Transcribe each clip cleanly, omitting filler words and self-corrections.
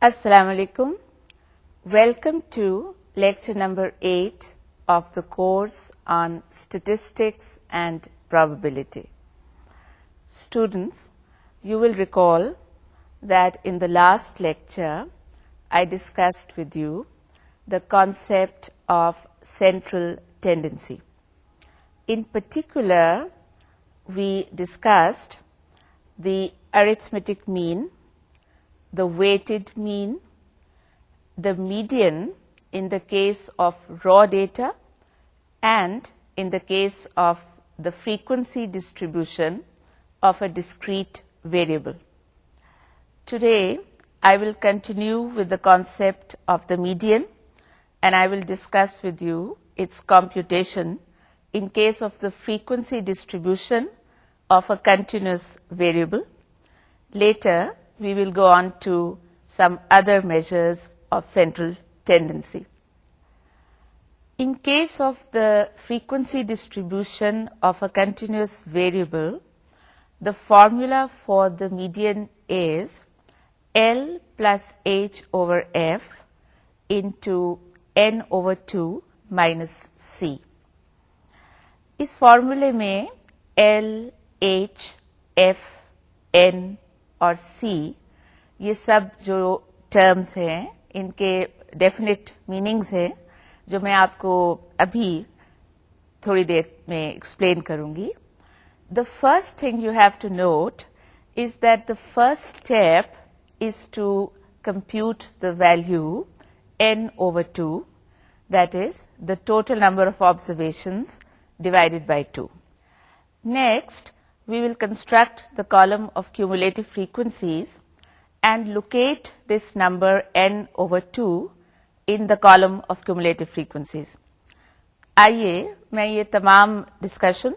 Assalamu alaikum. Welcome to lecture number 8 of the course on statistics and probability. Students, you will recall that in the last lecture I discussed with you the concept of central tendency. In particular, we discussed the arithmetic mean, the weighted mean, the median in the case of raw data, and in the case of the frequency distribution of a discrete variable. Today, I will continue with the concept of the median, and I will discuss with you its computation in case of the frequency distribution of a continuous variable. Later, we will go on to some other measures of central tendency. In case of the frequency distribution of a continuous variable, the formula for the median is L plus H over F into N over 2 minus C. इस फॉर्मूले में L, H, F, N और C ये सब जो terms हैं इनके definite meanings हैं जो मैं आपको अभी थोड़ी देर में एक्सप्लेन करूंगी. The first thing you have to note is that the first step is to compute the value N over 2, that is the total number of observations divided by 2. Next, we will construct the column of cumulative frequencies and locate this number N over 2 in the column of cumulative frequencies. आइए मैं ये तमाम discussion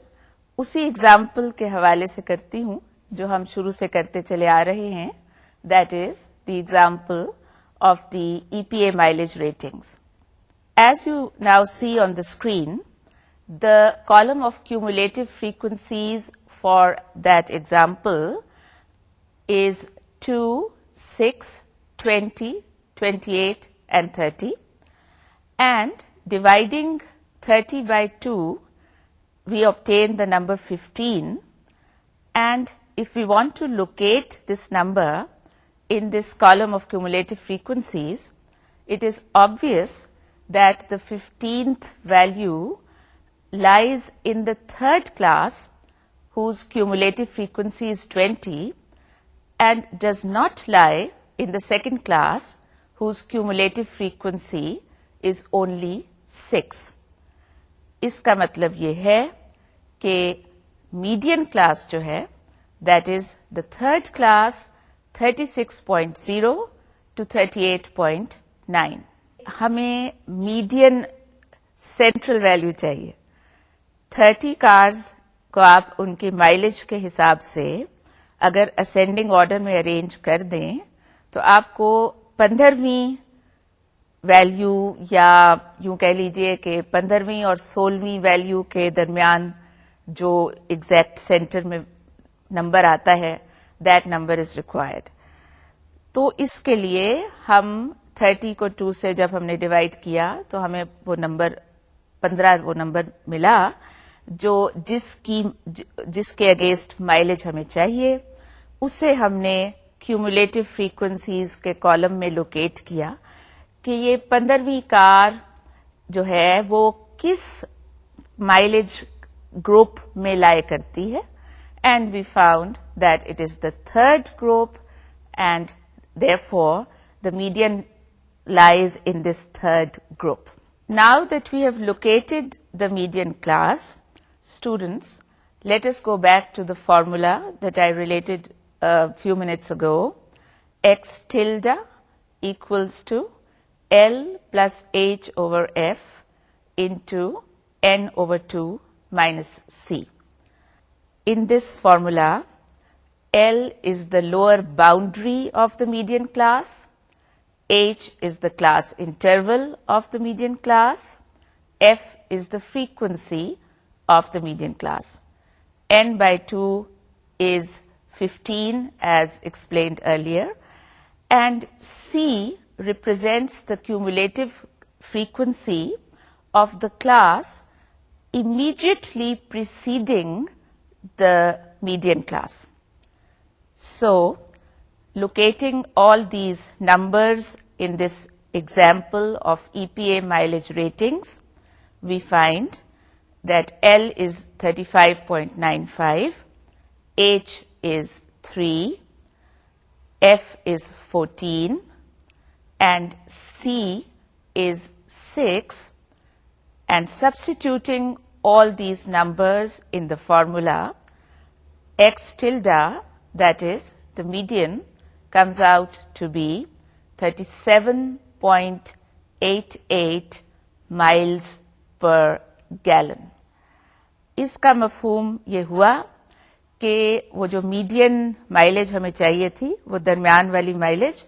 उसी example के हवाले से करती हूँ जो हम शुरू से करते चले आ रहे हैं, that is the example of the EPA mileage ratings. As you now see on the screen, the column of cumulative frequencies for that example is 2, 6, 20, 28 and 30, and dividing 30 by 2 we obtain the number 15, and if we want to locate this number in this column of cumulative frequencies, it is obvious that the 15th value lies in the third class whose cumulative frequency is 20 and does not lie in the second class whose cumulative frequency is only 6. इसका मतलब ये है कि median class जो है that is the third class 36.0 to 38.9. हमें median central value चाहिए. 30 cars को आप उनके माइलेज के हिसाब से अगर असेंडिंग ऑर्डर में अरेंज कर दें तो आपको 15वीं वैल्यू या यूं कह लीजिए कि 15वीं और 16वीं वैल्यू के दरमियान जो एग्जैक्ट सेंटर में नंबर आता है दैट नंबर इज रिक्वायर्ड. तो इसके लिए हम 30 को 2 से जब हमने डिवाइड किया तो हमें वो नंबर 15 वो नंबर मिला जो जिसके अगेंस्ट माइलेज हमें चाहिए. उसे हमने क्यूमुलेटिव फ्रीक्वेंसीज के कॉलम में लोकेट किया कि ये 15वीं कार जो है वो किस माइलेज ग्रुप में लाया करती है, and we found that it is the third group and therefore the median lies in this third group. Now that we have located the median class, students, let us go back to the formula that I related a few minutes ago. X tilde equals to L plus H over F into N over 2 minus C. In this formula, L is the lower boundary of the median class, H is the class interval of the median class, F is the frequency of the median class. N by 2 is 15 as explained earlier, and C represents the cumulative frequency of the class immediately preceding the median class. So, locating all these numbers in this example of EPA mileage ratings, we find that L is 35.95, H is 3, F is 14, and C is 6, and substituting all these numbers in the formula, X tilde, that is the median, comes out to be 37.88 miles per gallon. इसका मफहूम ये हुआ कि वो जो median mileage हमें चाहिए थी वो दरमियान वाली mileage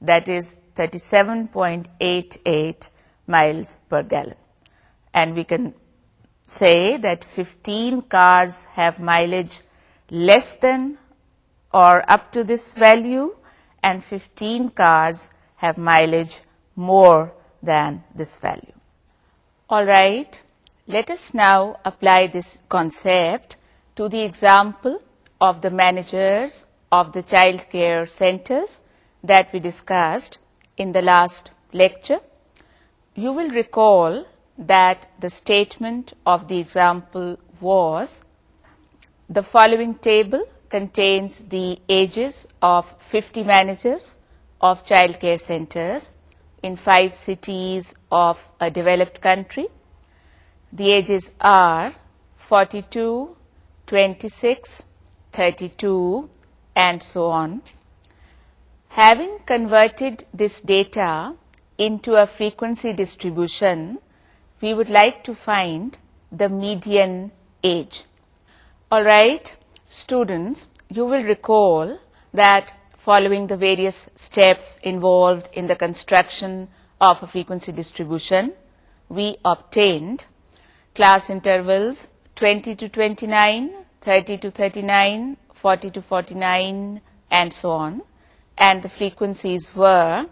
that is 37.88 miles per gallon. And we can say that 15 cars have mileage less than or up to this value, and 15 cars have mileage more than this value. All right, let us now apply this concept to the example of the managers of the child care centers that we discussed in the last lecture. You will recall that the statement of the example was, the following table contains the ages of 50 managers of child care centers in 5 cities of a developed country. The ages are 42, 26, 32, and so on. Having converted this data into a frequency distribution, we would like to find the median age. All right, students, you will recall that following the various steps involved in the construction of a frequency distribution, we obtained class intervals 20 to 29, 30 to 39, 40 to 49, and so on. And the frequencies were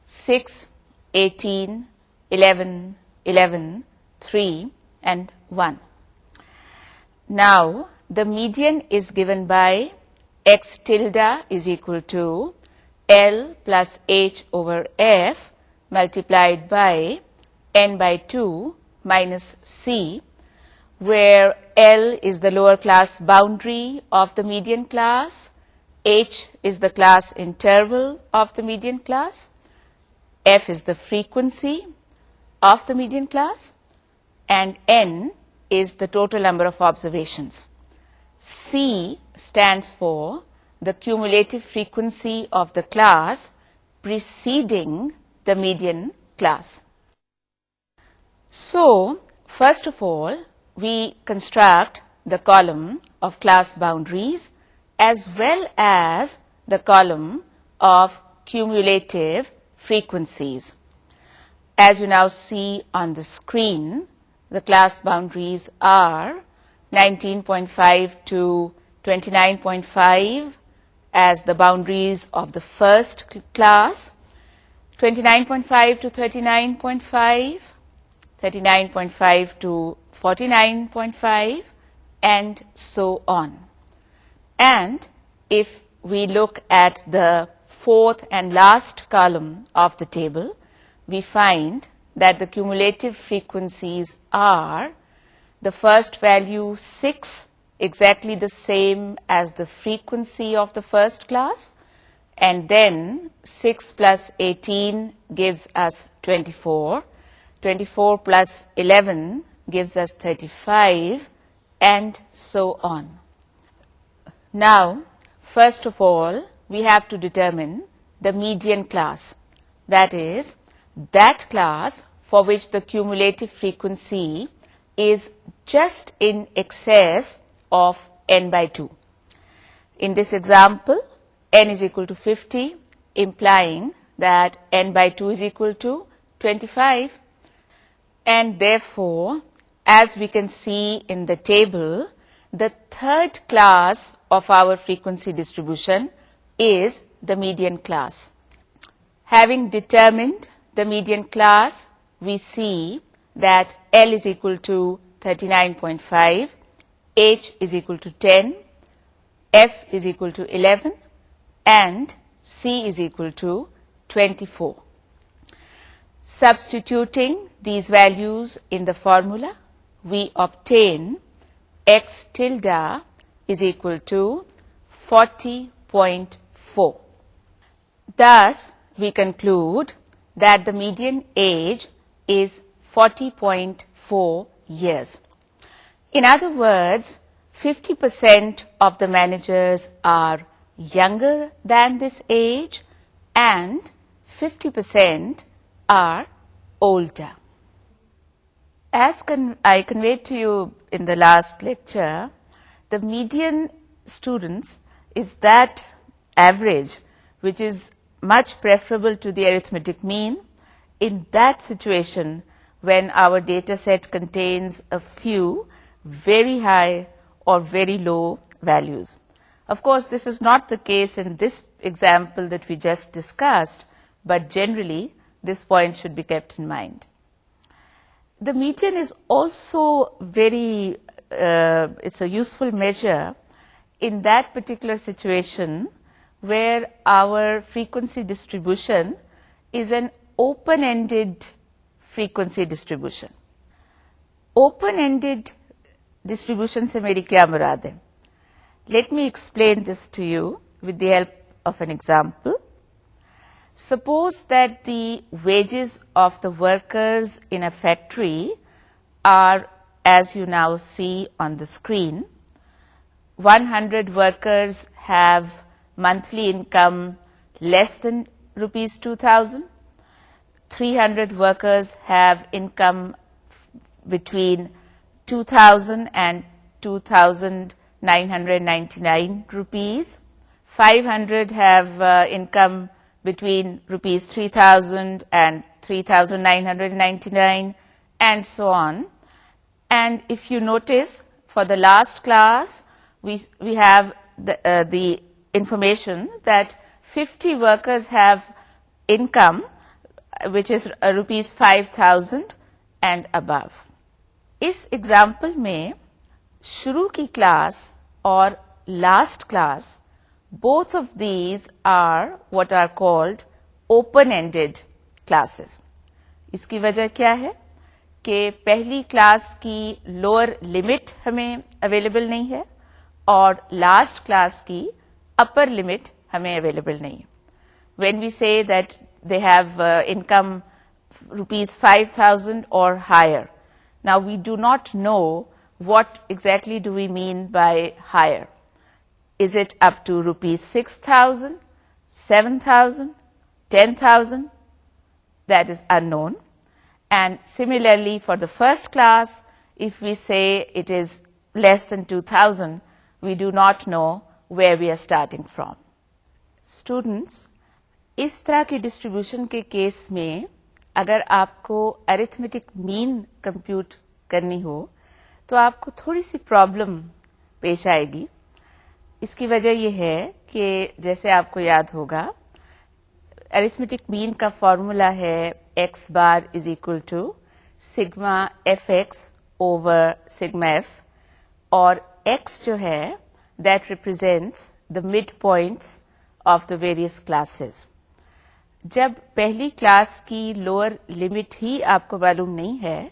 6, 18, 11, 11, 3, and 1. Now, the median is given by X tilde is equal to L plus H over F multiplied by N by 2 minus C, where L is the lower class boundary of the median class, H is the class interval of the median class, F is the frequency of the median class, and N is the total number of observations. C stands for the cumulative frequency of the class preceding the median class. So, first of all, we construct the column of class boundaries as well as the column of cumulative frequencies. As you now see on the screen, the class boundaries are 19.5 to 29.5 as the boundaries of the first class, 29.5 to 39.5, 39.5 to 49.5, and so on. And if we look at the fourth and last column of the table, we find that the cumulative frequencies are the first value 6, exactly the same as the frequency of the first class, and then 6 plus 18 gives us 24, 24 plus 11 gives us 35, and so on. Now, first of all, we have to determine the median class, that is, that class for which the cumulative frequency is just in excess of n by 2. In this example, n is equal to 50, implying that n by 2 is equal to 25. And therefore, as we can see in the table, the third class of our frequency distribution is the median class. Having determined the median class, we see that L is equal to 39.5, H is equal to 10, F is equal to 11, and C is equal to 24. Substituting these values in the formula, we obtain X tilde is equal to 40.4. Thus, we conclude that the median age is 40.4 years. In other words, 50% of the managers are younger than this age and 50% are older. As I conveyed to you in the last lecture, the median students is that average which is much preferable to the arithmetic mean in that situation when our data set contains a few very high or very low values. Of course, this is not the case in this example that we just discussed, but generally this point should be kept in mind. The median is also very, it's a useful measure in that particular situation where our frequency distribution is an open-ended frequency distribution. Open-ended distribution से मेरी क्या मुराद है? Let me explain this to you with the help of an example. Suppose that the wages of the workers in a factory are, as you now see on the screen, 100 workers have monthly income less than rupees 2,000, 300 workers have income between 2,000 and 2,999 rupees, 500 have income between rupees 3,000 and 3,999, and so on. And if you notice, for the last class, we have the information that 50 workers have income which is rupees 5,000 and above. इस example में शुरू की class और last class, both of these are what are called open-ended classes. इसकी वजह क्या है कि पहली क्लास की लोअर लिमिट हमें अवेलेबल नहीं है और लास्ट क्लास की अपर लिमिट हमें अवेलेबल नहीं है. When we say that they have income rupees 5,000 or higher, now we do not know what exactly do we mean by higher. Is it up to rupees 6,000, 7,000, 10,000? That is unknown. And similarly for the first class, if we say it is less than 2,000, we do not know where we are starting from. Students, इस तरह की distribution के case में अगर आपको arithmetic mean compute करनी हो तो आपको थोड़ी सी प्रॉब्लम पेश आएगी. इसकी वजह यह है कि जैसे आपको याद होगा, अरिथमेटिक मीन का फॉर्मूला है x bar is equal to sigma fx over sigma f, और x जो है that represents the mid points of the various classes. जब पहली क्लास की लोअर लिमिट ही आपको मालूम नहीं है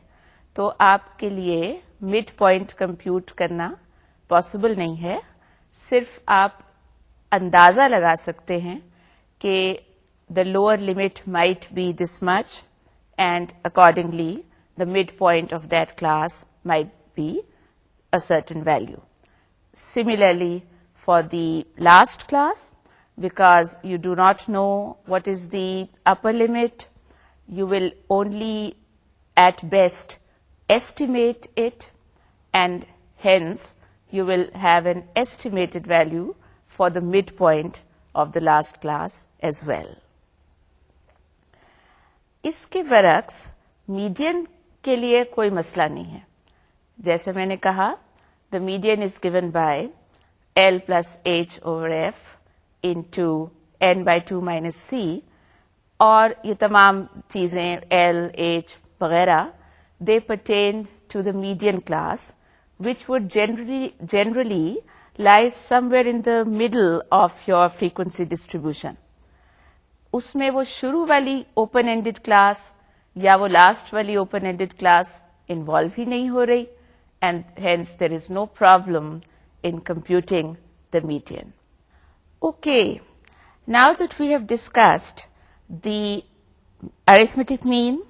तो आपके लिए मिड पॉइंट कंप्यूट करना पॉसिबल नहीं है. सिर्फ आप अंदाजा लगा सकते हैं कि the lower limit might be this much and accordingly the mid point of that class might be a certain value. Similarly for the last class, because you do not know what is the upper limit, you will only at best estimate it, and hence you will have an estimated value for the midpoint of the last class as well. इसके बरक्स median के लिए कोई मसला नहीं है. जैसे मैंने कहा, the median is given by L plus H over F into n by 2 minus C, और ये तमाम चीजें L, H वगैरह they pertain to the median class which would generally lie somewhere in the middle of your frequency distribution. उसमें वो शुरू वाली open ended class या वो लास्ट वाली ओपन एंडेड क्लास इन्वॉल्व ही नहीं हो रही and hence there is no problem in computing the median. Okay, now that we have discussed the arithmetic mean,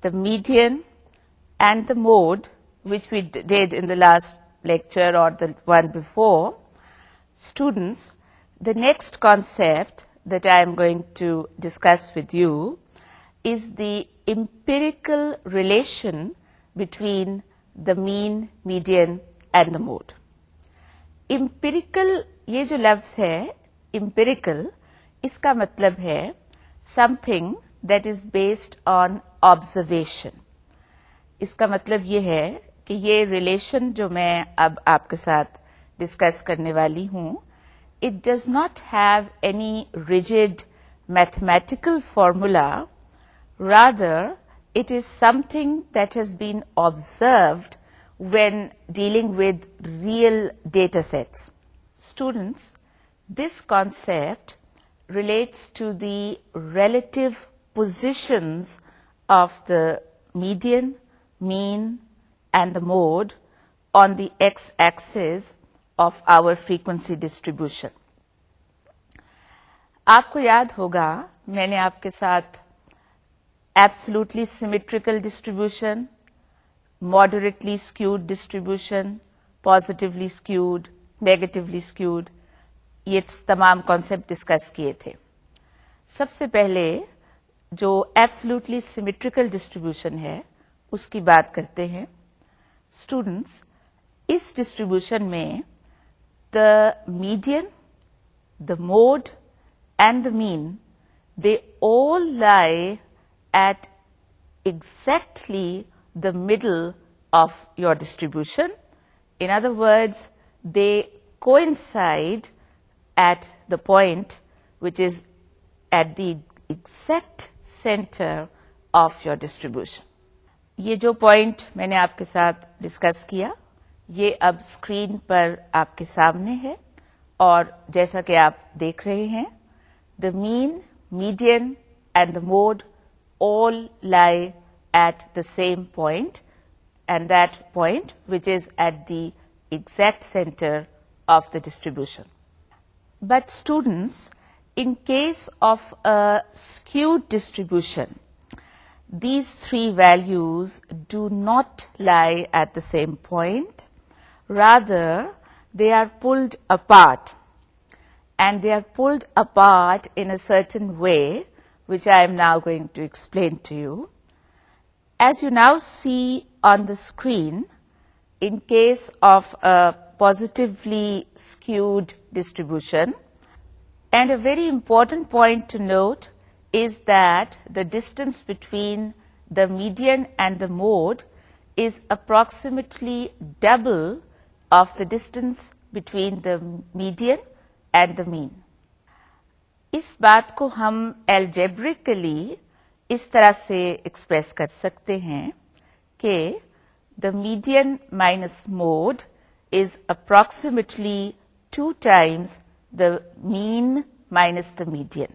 the median and the mode, which we did in the last lecture or the one before, students, the next concept that I am going to discuss with you is the empirical relation between the mean, median and the mode. Empirical ये जो लफ्ज है empirical इसका मतलब है something that is based on observation. इसका मतलब ये है कि ये relation जो मैं अब आपके साथ डिस्कस करने वाली हूँ it does not have any rigid mathematical formula, rather it is something that has been observed when dealing with real data sets. Students, this concept relates to the relative positions of the median, mean and the mode on the x-axis of our frequency distribution. आपको याद होगा मैंने आपके साथ absolutely symmetrical distribution, moderately skewed distribution, positively skewed, negatively skewed, ये तमाम concept discuss किए थे. सबसे पहले जो absolutely symmetrical distribution है उसकी बात करते हैं. स्टूडेंट्स, इस डिस्ट्रीब्यूशन में the median, the mode and the mean, they all lie at exactly the middle of your distribution. In other words, they coincide at the point which is at the exact center of your distribution. ये जो point मैंने आपके साथ discuss किया ये अब screen पर आपके सामने है और जैसा कि आप देख रहे हैं the mean, median and the mode all lie at the same point, and that point which is at the exact center of the distribution. But students, in case of a skewed distribution, these three values do not lie at the same point, rather they are pulled apart, and they are pulled apart in a certain way which I am now going to explain to you. As you now see on the screen, in case of a positively skewed distribution, and a very important point to note is that the distance between the median and the mode is approximately double of the distance between the median and the mean. इस बात को हम algebraically इस तरह से express कर सकते हैं कि the median minus mode is approximately 2 times the mean minus the median.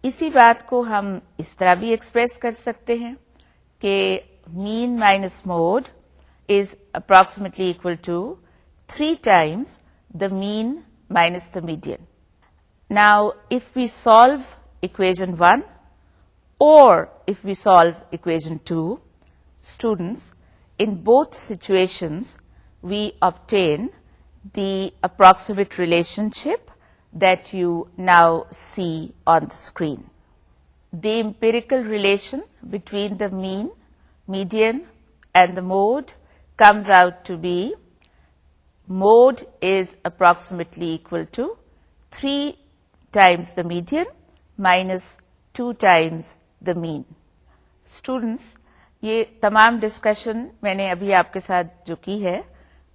इसी बात को हम इस तरह भी एक्सप्रेस कर सकते हैं कि mean minus mode is approximately equal to 3 times the mean minus the median. Now, if we solve equation 1 or if we solve equation 2, students, in both situations, we obtain the approximate relationship that you now see on the screen. The empirical relation between the mean, median and the mode comes out to be mode is approximately equal to 3 times the median minus 2 times the mean. Students, ये तमाम discussion मैंने अभी आपके साथ जो की है,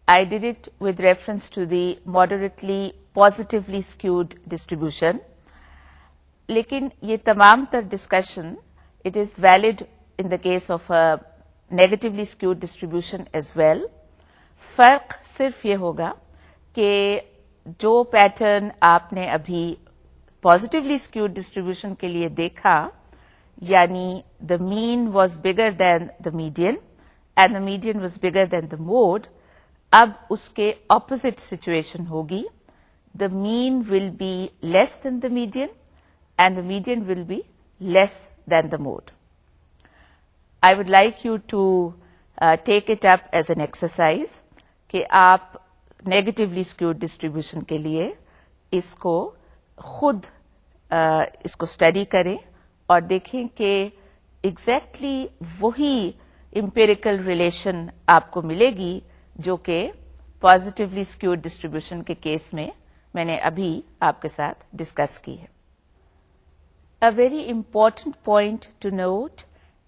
I did it with reference to the moderately positively skewed distribution. लेकिन ये तमाम तर discussion it is valid in the case of a negatively skewed distribution as well. फर्क सिर्फ ये होगा कि जो पैटर्न आपने अभी पॉजिटिवली स्क्यूड डिस्ट्रीब्यूशन के लिए देखा, यानी the mean was bigger than the median and the median was bigger than the mode, अब उसके ऑपोजिट सिचुएशन होगी. The mean will be less than the median and the median will be less than the mode. I would like you to take it up as an exercise कि आप negatively skewed distribution के लिए इसको खुद इसको study करें और देखें कि exactly वही empirical relation आपको मिलेगी जो कि positively skewed distribution के केस में मैंने अभी आपके साथ डिस्कस की है. A very important point to note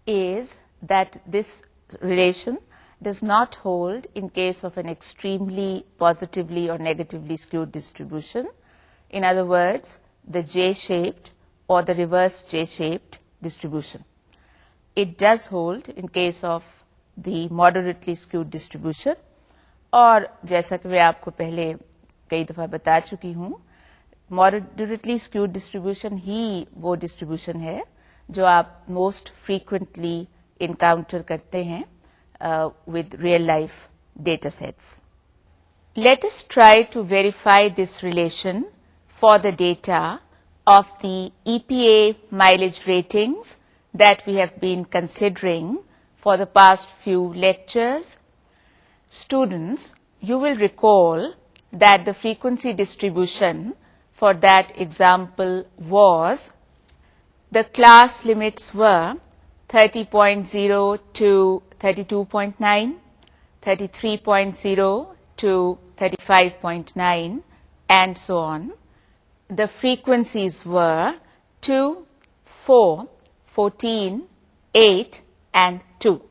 is that this relation does not hold in case of an extremely positively or negatively skewed distribution. In other words, the J-shaped or the reverse J-shaped distribution. It does hold in case of the moderately skewed distribution. और जैसा कि मैं आपको पहले कई दफा बता चुकी हूँ, मॉडरेटली स्क्यूड डिस्ट्रीब्यूशन ही वो डिस्ट्रीब्यूशन है जो आप मोस्ट फ्रीक्वेंटली इनकाउंटर करते हैं with real life data sets. Let us try to verify this relation for the data of the EPA mileage ratings that we have been considering for the past few lectures. Students, you will recall that the frequency distribution for that example was, the class limits were 30.0 to 32.9, 33.0 to 35.9, and so on. The frequencies were 2, 4, 14, 8, and 2.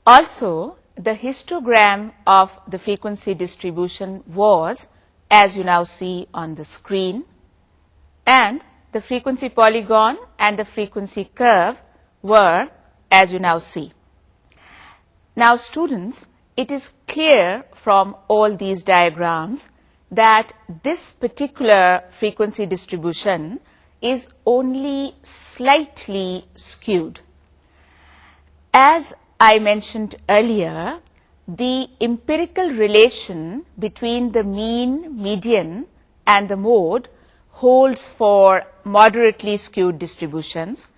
Also, the histogram of the frequency distribution was, as you now see on the screen, and the frequency polygon and the frequency curve were, as you now see. Now students, it is clear from all these diagrams that this particular frequency distribution is only slightly skewed. As I mentioned earlier, the empirical relation between the mean, median, and the mode holds for moderately skewed distributions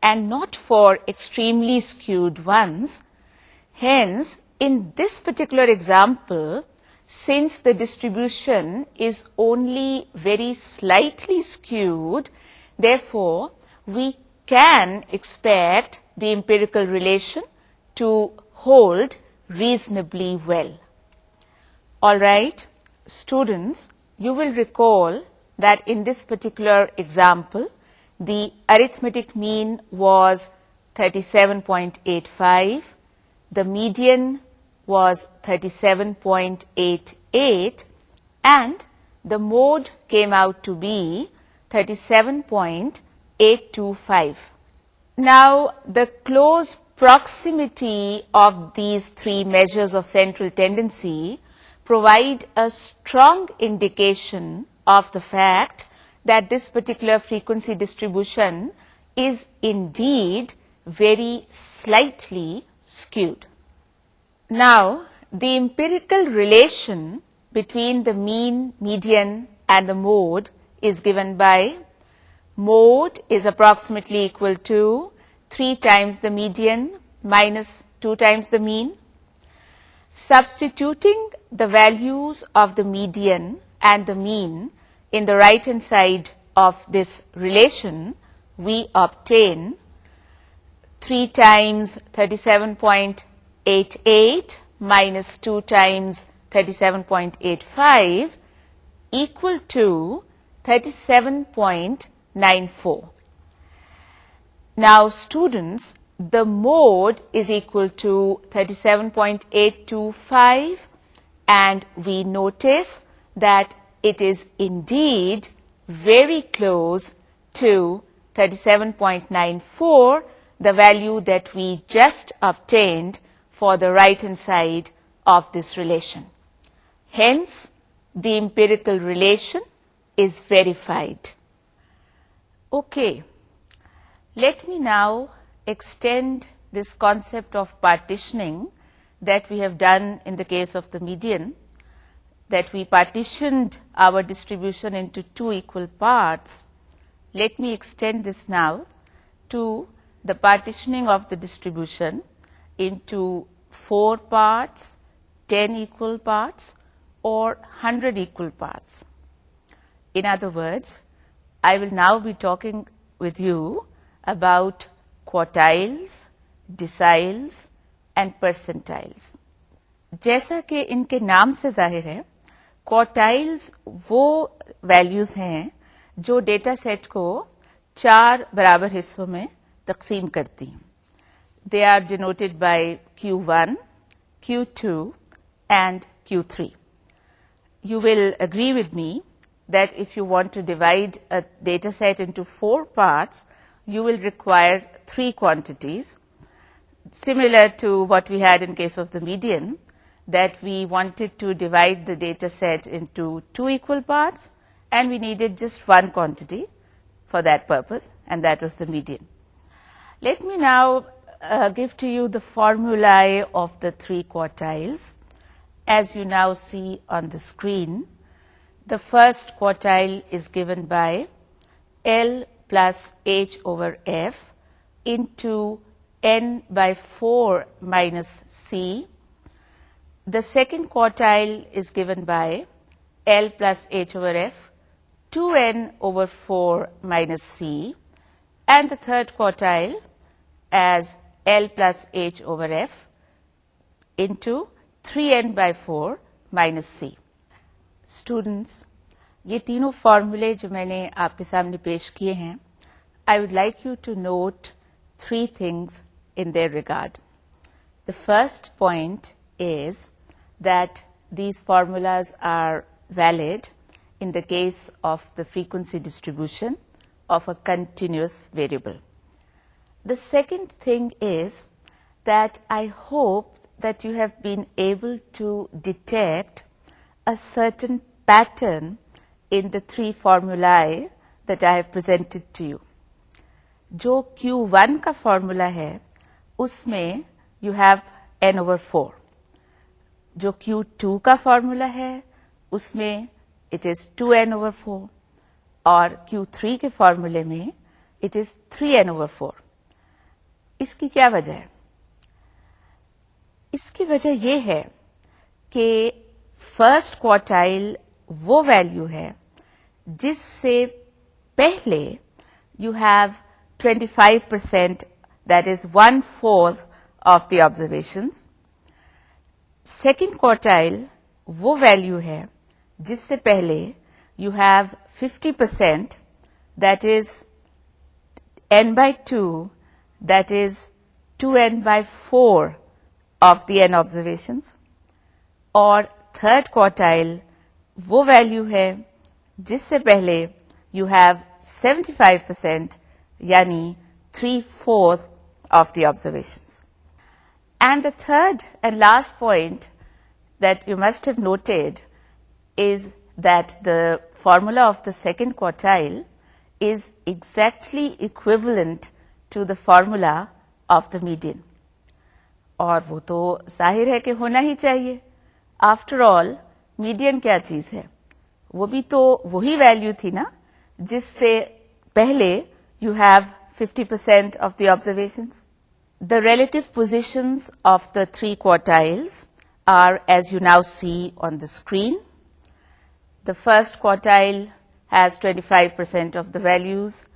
and not for extremely skewed ones. Hence, in this particular example, since the distribution is only very slightly skewed, therefore, we can expect the empirical relation to hold reasonably well. All right, students, you will recall that in this particular example, the arithmetic mean was 37.85, the median was 37.88, and the mode came out to be 37.825. Now, the close proximity of these three measures of central tendency provide a strong indication of the fact that this particular frequency distribution is indeed very slightly skewed. Now, the empirical relation between the mean, median, and the mode is given by mode is approximately equal to 3 times the median minus 2 times the mean. Substituting the values of the median and the mean in the right hand side of this relation, we obtain 3 times 37.88 minus 2 times 37.85 equal to 37.94. Now students, the mode is equal to 37.825 and we notice that it is indeed very close to 37.94, the value that we just obtained for the right-hand side of this relation. Hence, the empirical relation is verified. Okay, let me now extend this concept of partitioning that we have done in the case of the median, that we partitioned our distribution into two equal parts. Let me extend this now to the partitioning of the distribution into 4 parts, 10 equal parts, or 100 equal parts. In other words, I will now be talking with you about quartiles, deciles and percentiles. जैसा कि इनके नाम से जाहिर है, quartiles वो values हैं जो डेटा सेट को 4 बराबर हिस्सों में तकसीम करती हैं. They are denoted by Q1, Q2 and Q3. You will agree with me that if you want to divide a data set into 4 parts, you will require 3 quantities, similar to what we had in case of the median, that we wanted to divide the data set into 2 equal parts and we needed just 1 quantity for that purpose, and that was the median. Let me now give to you the formulae of the 3 quartiles. As you now see on the screen, the first quartile is given by L plus H over F into N by 4 minus C. The second quartile is given by L plus H over F 2N over 4 minus C, and the third quartile as L plus H over F into 3N by 4 minus C. Students, ये तीनों फॉर्मूले जो मैंने आपके सामने पेश किए हैं, I would like you to note 3 things in their regard. The first point is that these formulas are valid in the case of the frequency distribution of a continuous variable. The second thing is that I hope that you have been able to detect a certain pattern in the 3 formulae that I have presented to you. जो Q1 का formula है, उसमें you have n over 4. जो Q2 का formula है, उसमें it is 2n over 4. और Q3 के formula में it is 3n over 4. इसकी क्या वजह है? इसकी वजह ये है कि फर्स्ट क्वार्टाइल वो वैल्यू है जिससे पहले you have 25%, that is 1/4 of the observations. Second quartile वो वैल्यू है जिससे पहले you have 50%, that is n by 2, that is 2n by 4 of the n observations. और थर्ड क्वार्टाइल वो वैल्यू है जिससे पहले you have 75%, यानी 3/4 of the observations. And the third and last point that you must have noted is that the formula of the second quartile is exactly equivalent to the formula of the median. और वो तो जाहिर है कि होना ही चाहिए. After all, median क्या चीज है? वो भी तो वही वैल्यू थी ना जिससे पहले you have 50% of the observations. The relative positions of the 3 quartiles are as you now see on the screen. The first quartile has 25% of the values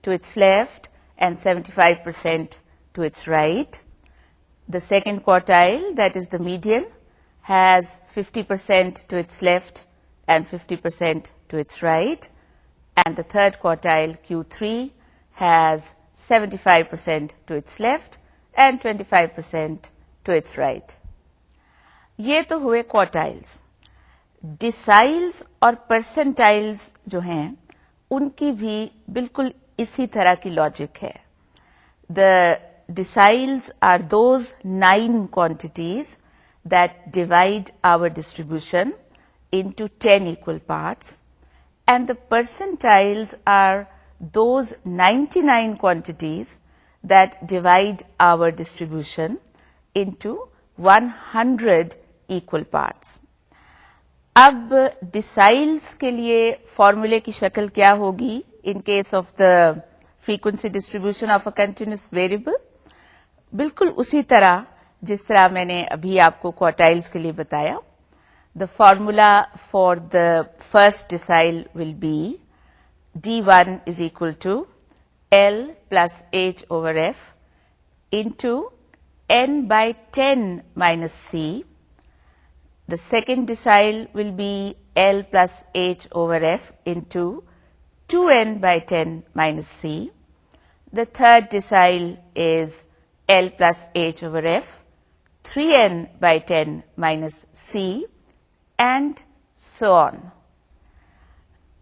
to its left and 75% to its right. The second quartile, that is the median, has 50% to its left and 50% to its right. And the third quartile, Q3, has 75% to its left and 25% to its right. ये तो हुए quartiles. Deciles और percentiles जो हैं उनकी भी बिल्कुल इसी तरह की लॉजिक है. The deciles are those 9 quantities that divide our distribution into 10 equal parts, and the percentiles are those 99 quantities that divide our distribution into 100 equal parts. अब deciles के लिए फॉर्मूले की शक्ल क्या होगी in case of the frequency distribution of a continuous variable? बिल्कुल उसी तरह जिस तरह मैंने अभी आपको quartiles के लिए बताया. The formula for the first decile will be D1 is equal to L plus H over F into n by 10 minus C. The second decile will be L plus H over F into 2n by 10 minus C. The third decile is L plus H over F, 3n by 10 minus C, and so on.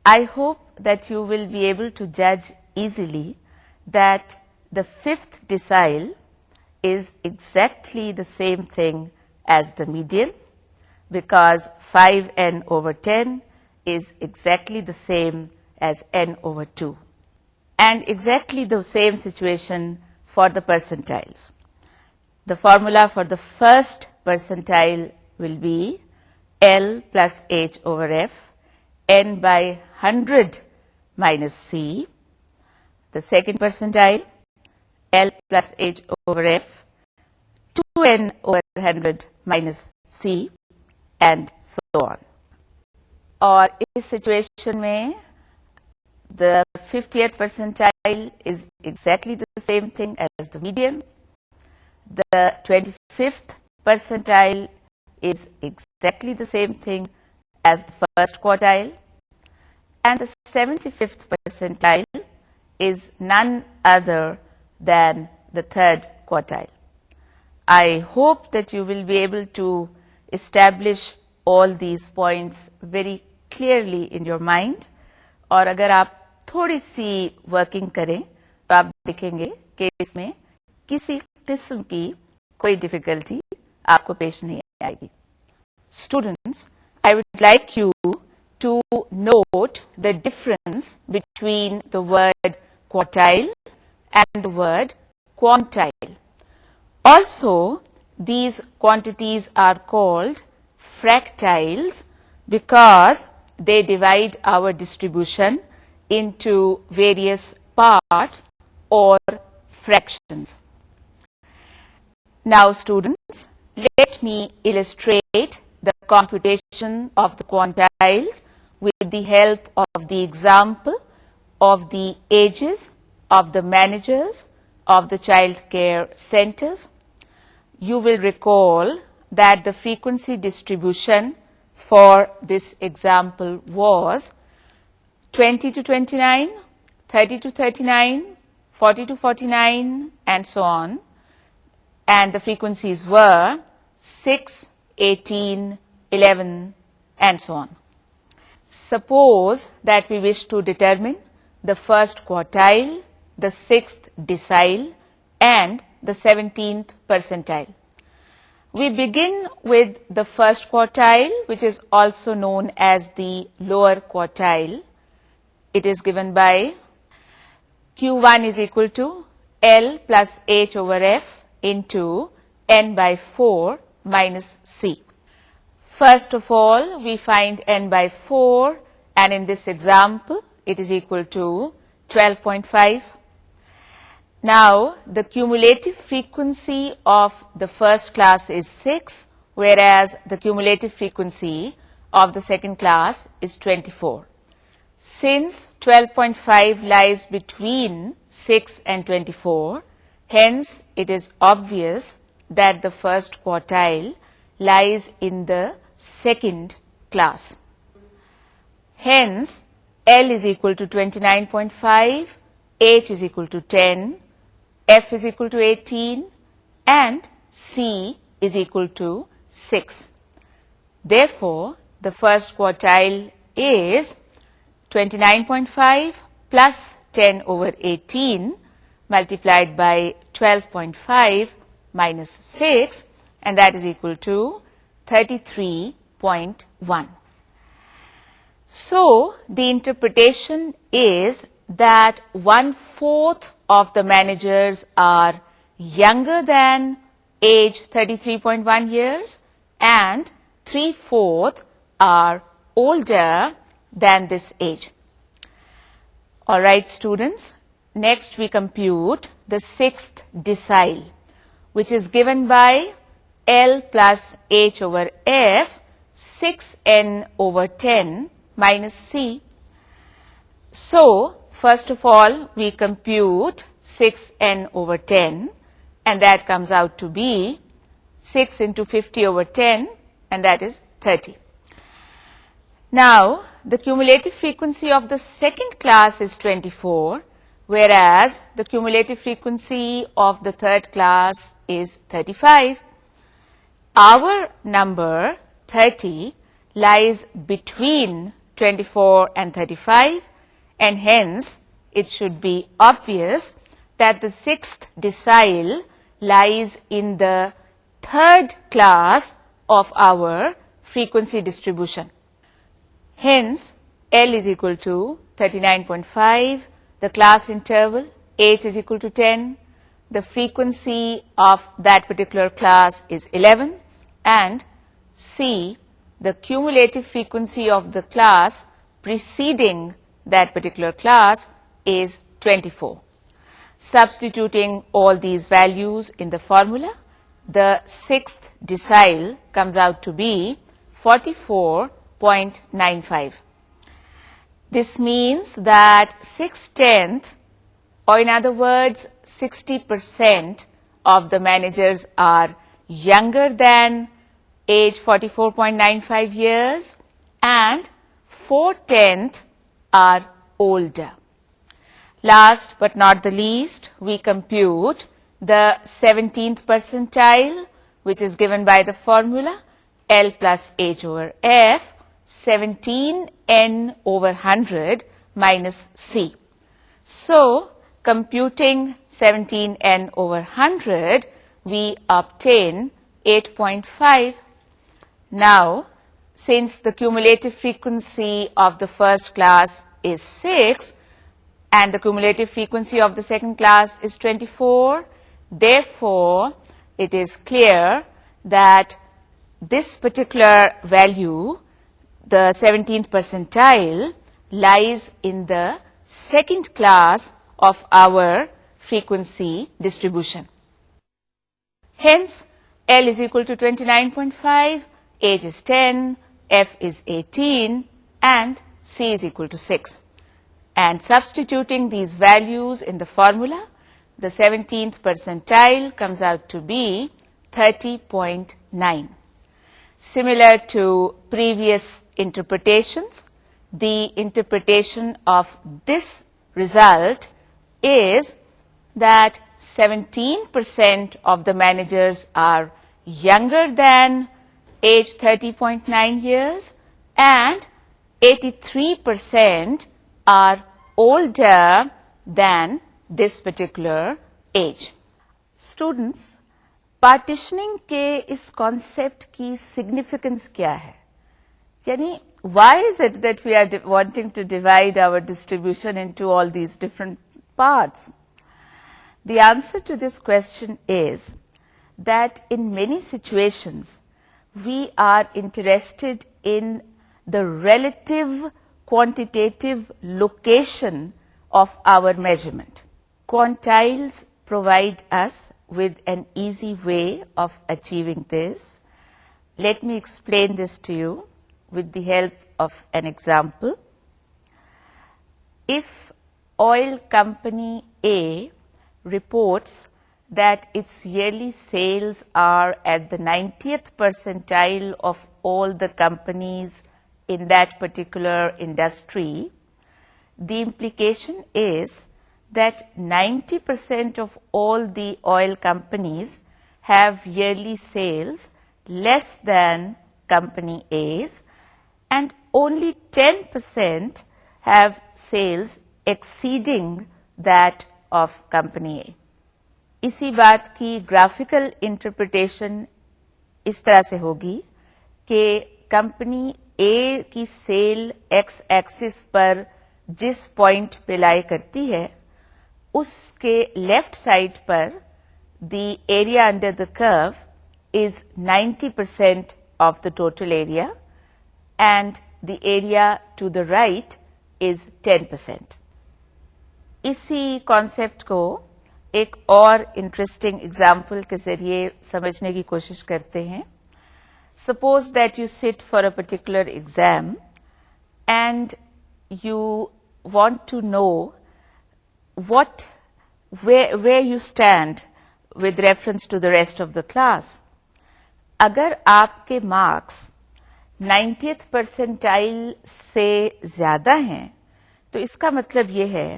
I hope that you will be able to judge easily that the fifth decile is exactly the same thing as the median, because 5n over 10 is exactly the same as n over 2. And exactly the same situation for the percentiles. The formula for the first percentile will be L plus H over F, n by 100 minus C. The second percentile, L plus H over F, 2n over 100 minus C, and so on. और इस situation में the 50th percentile is exactly the same thing as the median. The 25th percentile is exactly the same thing as the first quartile. And the 75th percentile is none other than the third quartile. I hope that you will be able to establish all these points very clearly in your mind. और अगर आप थोड़ी सी working करें तो आप देखेंगे कि इसमें किसी किस्म की कोई डिफिकल्टी आपको पेश नहीं आएगी. Students, I would like you to note the difference between the word quartile and the word quantile. Also, these quantities are called fractiles because they divide our distribution into various parts or fractions. Now, students, let me illustrate the computation of the quantiles with the help of the example of the ages of the managers of the child care centers. You will recall that the frequency distribution for this example was 20 to 29, 30 to 39, 40 to 49, and so on. And the frequencies were 6, 18, 11, and so on. Suppose that we wish to determine the first quartile, the 6th decile, and the 17th percentile. We begin with the first quartile, which is also known as the lower quartile. It is given by Q1 is equal to L plus H over F into n by 4 minus C. First of all, we find n by 4, and in this example, it is equal to 12.5. Now, the cumulative frequency of the first class is 6, whereas the cumulative frequency of the second class is 24. Since 12.5 lies between 6 and 24, hence it is obvious that the first quartile lies in the second class. Hence, L is equal to 29.5, H is equal to 10, F is equal to 18, and C is equal to 6. Therefore, the first quartile is 29.5, plus 10 over 18 multiplied by 12.5 minus 6, and that is equal to 33.1. So, the interpretation is that 1/4 of the managers are younger than age 33.1 years and 3/4 are older than this age. All right, students, next we compute the sixth decile, which is given by L plus H over F, 6n over 10 minus C. So, first of all, we compute 6n over 10, and that comes out to be 6 into 50 over 10, and that is 30. Now, the cumulative frequency of the second class is 24, whereas the cumulative frequency of the third class is 35. Our number 30 lies between 24 and 35, and hence it should be obvious that the sixth decile lies in the third class of our frequency distribution. Hence, L is equal to 39.5, the class interval, H is equal to 10, the frequency of that particular class is 11, and C, the cumulative frequency of the class preceding that particular class is 24. Substituting all these values in the formula, the sixth decile comes out to be 44.95. This means that 6/10, or in other words 60% of the managers are younger than age 44.95 years and 4/10 are older. Last but not the least, we compute the 17th percentile, which is given by the formula L plus H over F, 17n over 100 minus C. So, computing 17n over 100, we obtain 8.5. Now, since the cumulative frequency of the first class is 6 and the cumulative frequency of the second class is 24, therefore, it is clear that this particular value, the 17th percentile, lies in the second class of our frequency distribution. Hence, L is equal to 29.5, H is 10, F is 18, and C is equal to 6. And substituting these values in the formula, the 17th percentile comes out to be 30.9. Similar to previous interpretations, the interpretation of this result is that 17% of the managers are younger than age 30.9 years and 83% are older than this particular age. Students, partitioning के इस concept की significance क्या है? यानी why is it that we are wanting to divide our distribution into all these different parts? The answer to this question is that in many situations we are interested in the relative quantitative location of our measurement. Quantiles provide us with an easy way of achieving this. Let me explain this to you with the help of an example. If oil company A reports that its yearly sales are at the 90th percentile of all the companies in that particular industry, the implication is that 90% of all the oil companies have yearly sales less than company A's and only 10% have sales exceeding that of company A. इसी बात की graphical interpretation इस तरह से होगी कि company ए की cell x axis पर जिस पॉइंट पे लाई करती है उसके लेफ्ट साइड पर the area under the curve is 90% of the total area and the area to the right is 10%. इसी कॉन्सेप्ट को एक और इंटरेस्टिंग एग्जाम्पल के जरिए समझने की कोशिश करते हैं. Suppose that you sit for a particular exam and you want to know where you stand with reference to the rest of the class. अगर आपके मार्क्स 90th परसेंटाइल से ज्यादा हैं तो इसका मतलब ये है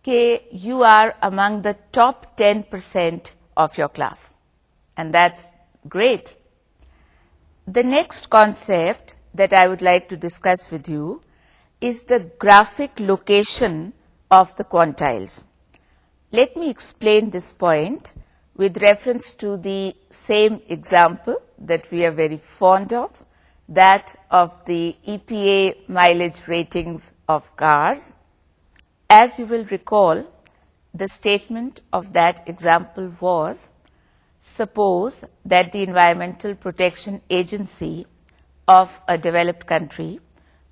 कि you are among the top 10% of your class and that's great. The next concept that I would like to discuss with you is the graphic location of the quantiles. Let me explain this point with reference to the same example that we are very fond of, that of the EPA mileage ratings of cars. As you will recall, the statement of that example was, suppose that the Environmental Protection Agency of a developed country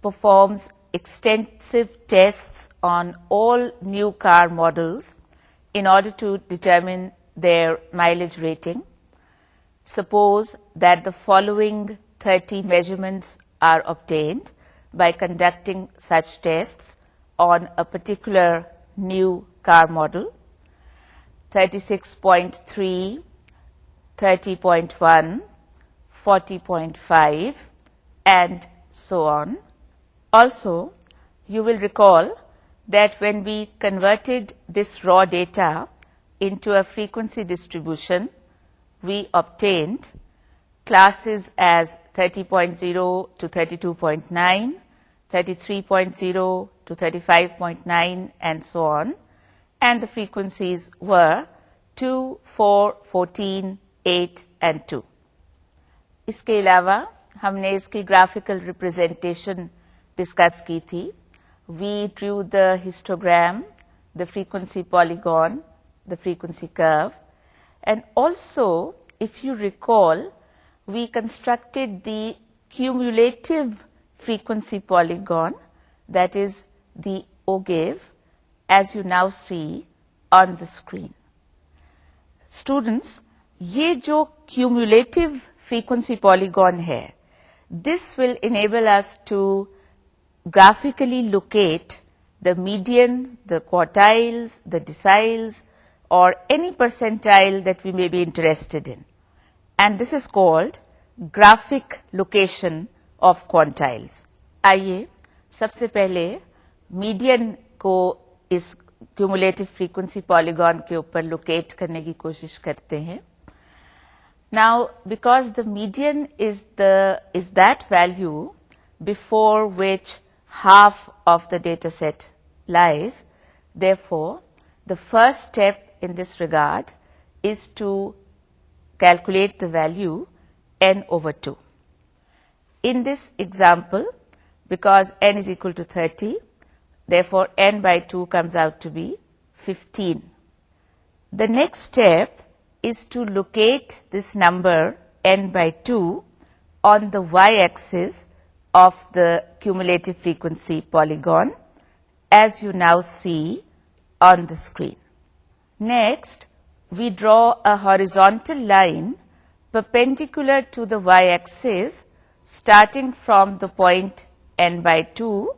performs extensive tests on all new car models in order to determine their mileage rating. Suppose that the following 30 measurements are obtained by conducting such tests on a particular new car model: 36.3, 30.1, 40.5, and so on. Also, you will recall that when we converted this raw data into a frequency distribution, we obtained classes as 30.0 to 32.9, 33.0 to 35.9, and so on, and the frequencies were 2, 4, 14, 8 and 2. इसके अलावा हमने इसकी graphical representation discuss की थी. We drew the histogram, the frequency polygon, the frequency curve, and also, if you recall, we constructed the cumulative frequency polygon, that is the OGIV, as you now see on the screen. Students, ये जो cumulative frequency polygon है, this will enable us to graphically locate the median, the quartiles, the deciles, or any percentile that we may be interested in. And this is called graphic location of quantiles. आइए सबसे पहले median को इस cumulative frequency polygon के ऊपर locate करने की कोशिश करते हैं. Now, because the median is that value before which half of the data set lies, therefore, the first step in this regard is to calculate the value n over 2. In this example, because n is equal to 30, therefore n by 2 comes out to be 15. The next step is to locate this number n by 2 on the y-axis of the cumulative frequency polygon, as you now see on the screen. Next, we draw a horizontal line perpendicular to the y-axis starting from the point n by 2,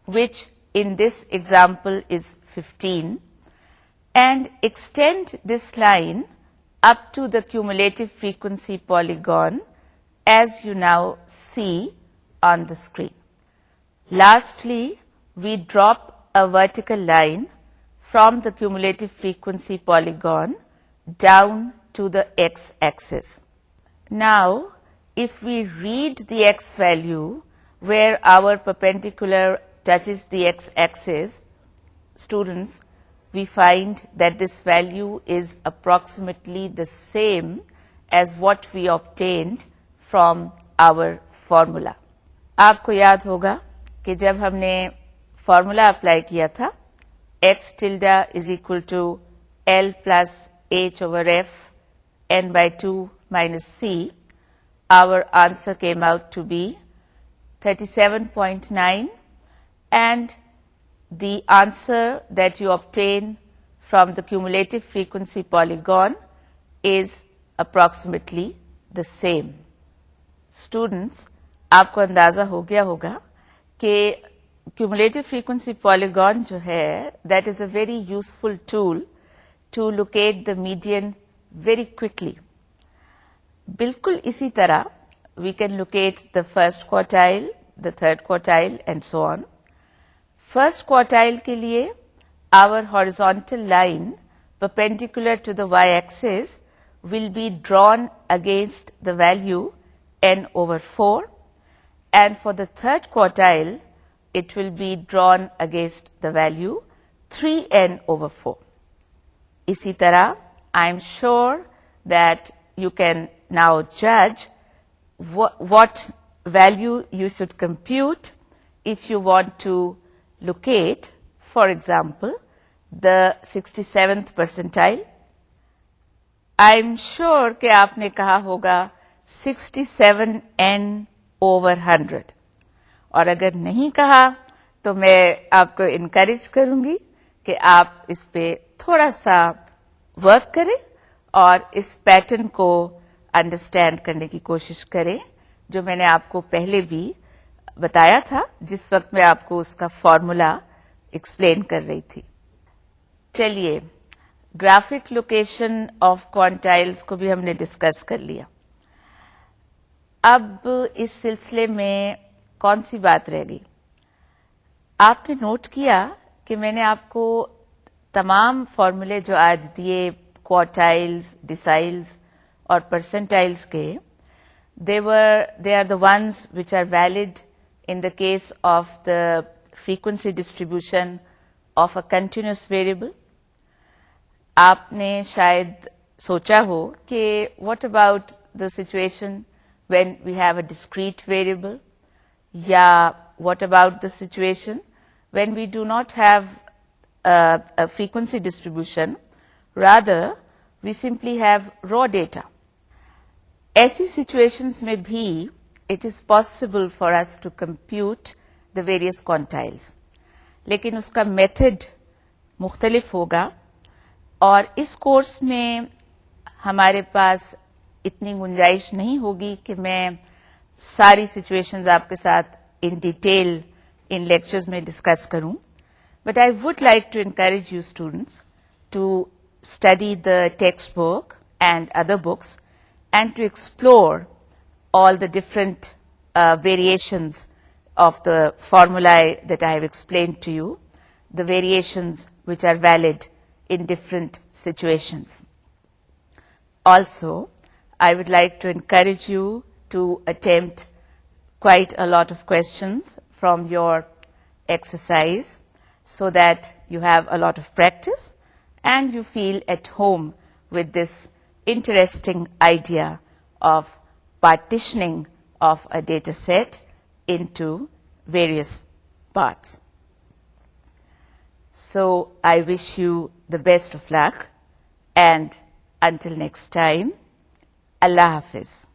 which in this example is 15, and extend this line up to the cumulative frequency polygon, as you now see on the screen. Lastly, we drop a vertical line from the cumulative frequency polygon down to the x-axis. Now, if we read the x value where our perpendicular touches the x-axis, students, we find that this value is approximately the same as what we obtained from our formula. आपको याद होगा कि जब हमने formula apply किया था x tilde is equal to L plus h over f n by 2 minus c, our answer came out to be 37.9, and the answer that you obtain from the cumulative frequency polygon is approximately the same. Students, आपको अंदाजा हो गया होगा कि cumulative frequency polygon जो है, that is a very useful tool to locate the median very quickly. बिल्कुल इसी तरह we can locate the first quartile, the third quartile and so on. First quartile के लिए our horizontal line perpendicular to the y-axis will be drawn against the value n over 4, and for the third quartile it will be drawn against the value 3n over 4. इसी तरह I am sure that you can now judge what value you should compute if you want to locate, for example, the 67th percentile. I am sure कि आपने कहा होगा 67n over 100, और अगर नहीं कहा तो मैं आपको encourage करूंगी कि आप इस पे थोड़ा सा वर्क करें और इस पैटर्न को अंडरस्टैंड करने की कोशिश करें जो मैंने आपको पहले भी बताया था जिस वक्त मैं आपको उसका फॉर्मूला एक्सप्लेन कर रही थी. चलिए, ग्राफिक लोकेशन ऑफ क्वांटाइल्स को भी हमने डिस्कस कर लिया. अब इस सिलसिले में कौन सी बात रह गई? आपने नोट किया कि मैंने आपको तमाम फॉर्मूले जो आज दिए क्वार्टाइल्स, डिसाइल्स और परसेंटाइल्स के, they are the ones which are valid in the case of the frequency distribution of a continuous variable. आपने शायद सोचा हो कि what about the situation when we have a discrete variable, या what about the situation when we do not have a frequency distribution, rather we simply have raw data. ऐसी situations में भी it is possible for us to compute the various quantiles, लेकिन उसका method मुख्तलिफ होगा और इस कोर्स में हमारे पास इतनी गुंजाइश नहीं होगी कि मैं सारी सिचुएशंस आपके साथ इन डिटेल इन लेक्चर्स में डिस्कस करूं, but I would like to encourage you students to study the text book and other books and to explore all the different variations of the formulae that I have explained to you, the variations which are valid in different situations. Also, I would like to encourage you to attempt quite a lot of questions from your exercise so that you have a lot of practice and you feel at home with this interesting idea of partitioning of a data set into various parts. So I wish you the best of luck, and until next time, Allah Hafiz.